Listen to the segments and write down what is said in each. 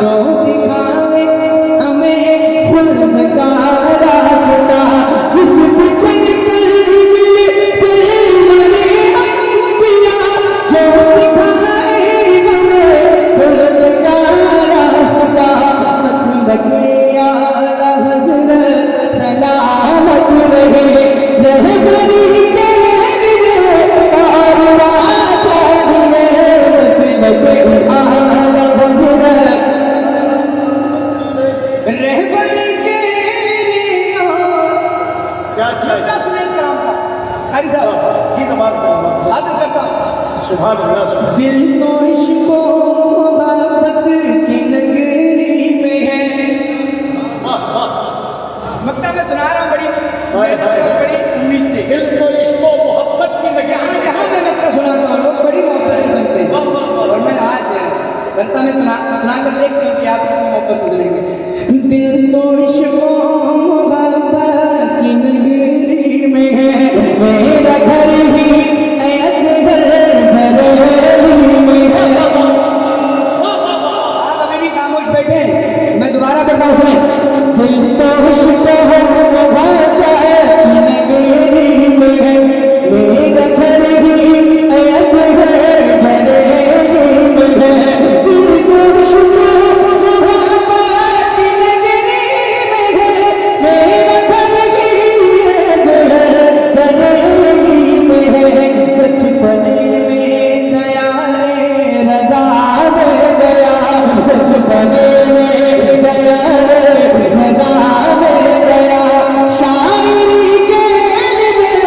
जो दिखाए हमें खुल्द का रास्ता, जिस पे चल कर मिले सरवरे अंबिया, जो दिखाए हमें खुल्द का रास्ता। मसलक आला हज़रत सलामत रहे रहबरी के लिए और वाचा दिए। मसलक आला हज़रत रहबरी के लिए क्या लगता सुने इस कलाम का खारी साहब जी नमाज हाजिर करता हूं। सुभान अल्लाह सुभान दिल तो इश्को मोहब्बत की नगरी में है। मक्का में सुना रहा हूँ बड़ी मेहनत से और बड़ी उम्मीद से। दिल तो इश्को मोहब्बत की जहाँ जहाँ मैं मक्का सुनाता हूँ लोग बड़ी मोहब्बत से सुनते हैं, और मैं आज बनता में सुना कर देखती हूँ कि आप कितनी मोहब्बत से सुनेंगे। दिल तो इश्को मोहब्बत की नगरी में है, मेरा घर ही अजगर बरेली में है। आप अभी भी खामोश बैठे हैं, मैं दोबारा पढ़ता हूँ सुने। दिल तो इश्को मोहब्बत की नगरी में है, मेरा घर ही अजगर बरेली में है। दिल तो इश्को मोहब्बत की नगरी में है, मेरा घर ही अजगर बरेली में है। बचपने में गया रे रज़ा में गया, बचपने में गया रे रज़ा में गया। शायरी के लिए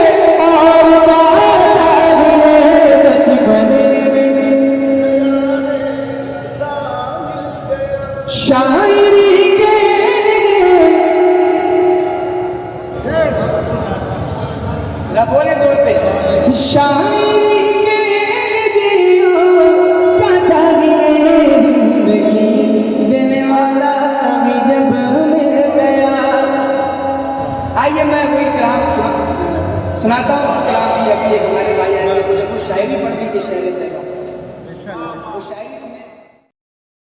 और बाचा लिए, बचपने में शायरी के लिए। ना बोले जोर से। शायरी के जियो क्या चाहिए, जिंदगी देने वाला भी जब मिल गया। आइए मैं वही कलाम सुनाता हूँ जिस कलाम की अभी एक हमारे भाई आए थे, बोले कुछ शायरी पढ़ दीजिए, शायरी तय